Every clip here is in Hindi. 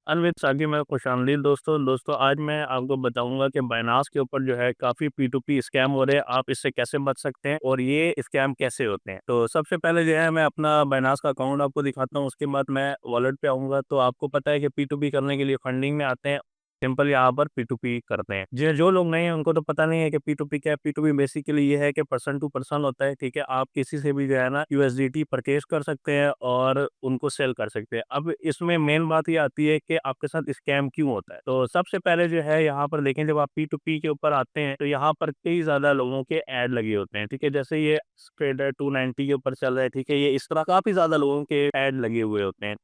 अनवित साकी में खुशामदीद दोस्तों आज मैं आपको बताऊंगा कि बाइनांस के ऊपर जो है काफ़ी P2P स्कैम हो रहे हैं। आप इससे कैसे बच सकते हैं और ये स्कैम कैसे होते हैं। तो सबसे पहले जो है मैं अपना बाइनांस का अकाउंट आपको दिखाता हूँ, उसके बाद मैं वॉलेट पे आऊँगा। तो आपको पता है कि P2P करने के लिए फंडिंग में आते हैं, सिंपल यहाँ पर P2P करते हैं। जो लोग नहीं हैं उनको तो पता नहीं है कि P2P क्या है। P2P बेसिकली ये है कि पर्सन टू पर्सन होता है, ठीक है। आप किसी से भी जो है ना USDT परचेज़ कर सकते हैं और उनको सेल कर सकते हैं। अब इसमें मेन बात ये आती है कि आपके साथ स्कैम क्यों होता है। तो सबसे पहले जो है यहाँ पर देखें, जब आप P2P के ऊपर आते हैं तो यहाँ पर कई ज़्यादा लोगों के ऐड लगे होते हैं, ठीक है। जैसे ये ट्रेडर 290 के ऊपर चल रहा है, ठीक है। ये इस तरह काफ़ी ज़्यादा लोगों के ऐड लगे हुए होते हैं।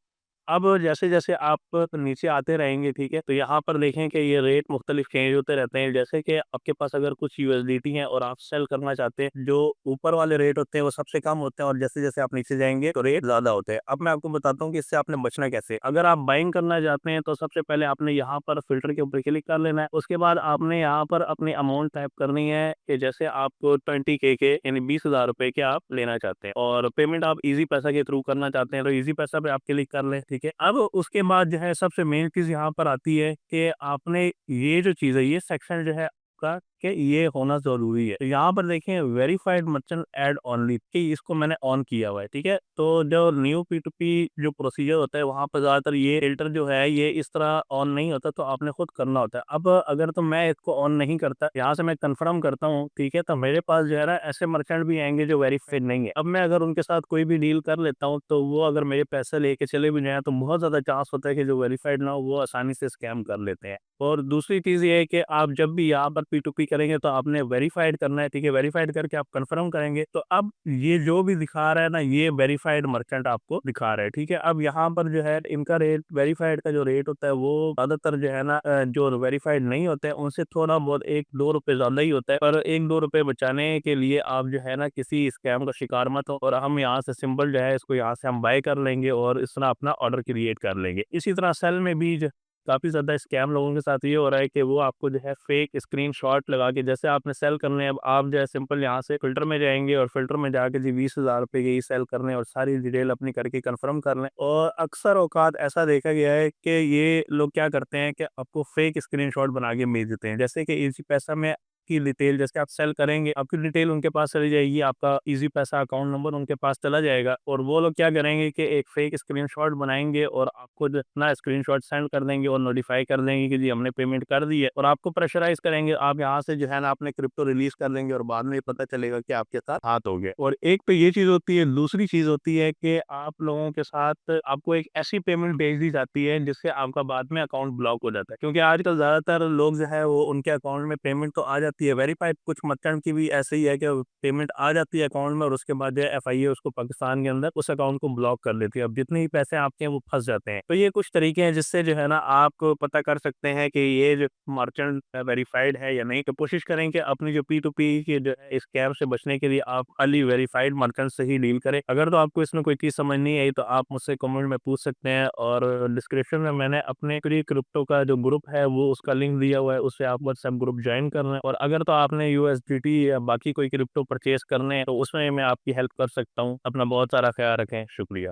अब जैसे-जैसे आप नीचे आते रहेंगे, ठीक है, तो यहाँ पर देखें कि ये रेट मुख्तलिफ चेंज होते रहते हैं। जैसे कि आपके पास अगर कुछ यूएसडीटी है और आप सेल करना चाहते हैं, जो ऊपर वाले रेट होते हैं वो सबसे कम होते हैं और जैसे-जैसे आप नीचे जाएँगे तो रेट ज़्यादा होते हैं। अब मैं आपको बताता हूँ कि इससे आपने बचना कैसे। अगर आप बाइंग करना चाहते हैं तो सबसे पहले आपने यहाँ पर फ़िल्टर के ऊपर क्लिक कर लेना है। उसके बाद आपने यहाँ पर अपनी अमाउंट टाइप करनी है कि जैसे आपको 20K के यानी 20,000 रुपए के आप लेना चाहते हैं और पेमेंट आप ईज़ी पैसा के थ्रू करना चाहते हैं तो ईज़ी पैसा पे आप क्लिक कर लें, ठीक है। अब उसके बाद जो है सबसे मेन चीज़ यहाँ पर आती है कि आपने ये जो चीज़ है, ये सेक्शन जो है आपका कि ये होना ज़रूरी है। तो यहाँ पर देखें वेरिफाइड मर्चेंट ऐड ओनली, कि इसको मैंने ऑन किया हुआ है, ठीक है। तो जो न्यू P2P जो प्रोसीजर होता है वहाँ पर ज़्यादातर ये फ़िल्टर जो है ये इस तरह ऑन नहीं होता, तो आपने खुद करना होता है। अब अगर तो मैं इसको ऑन नहीं करता, यहाँ से मैं कन्फर्म करता हूँ, ठीक है, तो मेरे पास जो है ना ऐसे मर्चेंट भी आएँगे जो वेरिफाइड नहीं है। अब मैं अगर उनके साथ कोई भी डील कर लेता हूँ, तो वो अगर मेरे पैसे लेके चले भी जाएँ तो बहुत ज़्यादा चांस होता है कि जो वेरिफाइड ना हो वो आसानी से स्कैम कर लेते हैं। और दूसरी चीज़ ये है कि आप जब भी यहाँ पर P2P करेंगे तो आपने वेरीफाइड करना है, ठीक है। वेरीफाइड करके आप कंफर्म करेंगे तो अब ये जो भी दिखा रहा है ना, ये वेरीफाइड मर्चेंट आपको दिखा रहा है, ठीक है। अब यहाँ पर जो है इनका रेट, वेरीफाइड का जो रेट होता है वो ज़्यादातर जो है ना जो वेरीफाइड नहीं होते हैं उनसे थोड़ा बहुत 1-2 रुपए ज़्यादा ही होता है। पर 1-2 रुपए बचाने के लिए आप जो है ना किसी स्कैम का शिकार मत हो और हम यहाँ से सिंपल जो है इसको यहाँ से हम बाय कर लेंगे और इस तरह अपना ऑर्डर क्रिएट कर लेंगे। इसी तरह सेल में भी काफ़ी ज़्यादा स्कैम लोगों के साथ ये हो रहा है कि वो आपको जो है फेक स्क्रीनशॉट लगा के, जैसे आपने सेल करने हैं, अब आप जो है सिंपल यहाँ से फ़िल्टर में जाएँगे और फ़िल्टर में जाके जी 20,000 रुपए के ही सेल करने और सारी डिटेल अपनी करके कंफर्म कर लें। और अक्सर औकात ऐसा देखा गया है कि ये लोग क्या करते हैं कि आपको फेक स्क्रीनशॉट बना के भेज देते हैं। जैसे कि ईज़ी पैसा में की डिटेल, जैसे आप सेल करेंगे, आपकी डिटेल उनके पास चली जाएगी, आपका ईज़ी पैसा अकाउंट नंबर उनके पास चला जाएगा और वो लोग क्या करेंगे कि एक फेक स्क्रीनशॉट बनाएँगे और आपको जो अपना स्क्रीनशॉट सेंड कर देंगे और नोटिफ़ाई कर देंगे कि जी हमने पेमेंट कर दी है और आपको प्रेशराइज़ करेंगे। आप यहाँ से जो है ना अपने क्रिप्टो रिलीज़ कर देंगे और बाद में ये पता चलेगा कि आपके साथ हाथ हो गया। और एक तो ये चीज़ होती है, दूसरी चीज़ होती है कि आप लोगों के साथ आपको एक ऐसी पेमेंट भेज दी जाती है जिससे आपका बाद में अकाउंट ब्लॉक हो जाता है। क्योंकि आजकल ज़्यादातर लोग जो है वो उनके अकाउंट में पेमेंट तो आ जाती है वेरीफाइड, कुछ मर्चेंट की भी ऐसे ही है कि पेमेंट आ जाती है अकाउंट में और उसके बाद जो है एफआईए उसको पाकिस्तान के अंदर उस अकाउंट को ब्लॉक कर देती है। अब जितने ही पैसे आपके हैं वो फँस जाते हैं। तो ये कुछ तरीके हैं जिससे जो है ना आप पता कर सकते हैं कि ये जो मर्चेंट वेरीफाइड है या नहीं। तो कोशिश करें कि अपनी जो P2P की जो है स्कैम से बचने के लिए आप खाली वेरीफाइड मर्चेंट से ही डील करें। अगर तो आपको इसमें कोई चीज़ समझ नहीं आई तो आप मुझसे कमेंट में पूछ सकते हैं और डिस्क्रिप्शन में मैंने अपने फ्री क्रिप्टो का जो ग्रुप है वो उसका लिंक दिया हुआ है, उससे आप व्हाट्सएप ग्रुप ज्वाइन करना है। और अगर तो आपने यूएसडीटी या बाकी कोई क्रिप्टो परचेज़ करने हैं तो उसमें मैं आपकी हेल्प कर सकता हूँ। अपना बहुत सारा ख्याल रखें। शुक्रिया।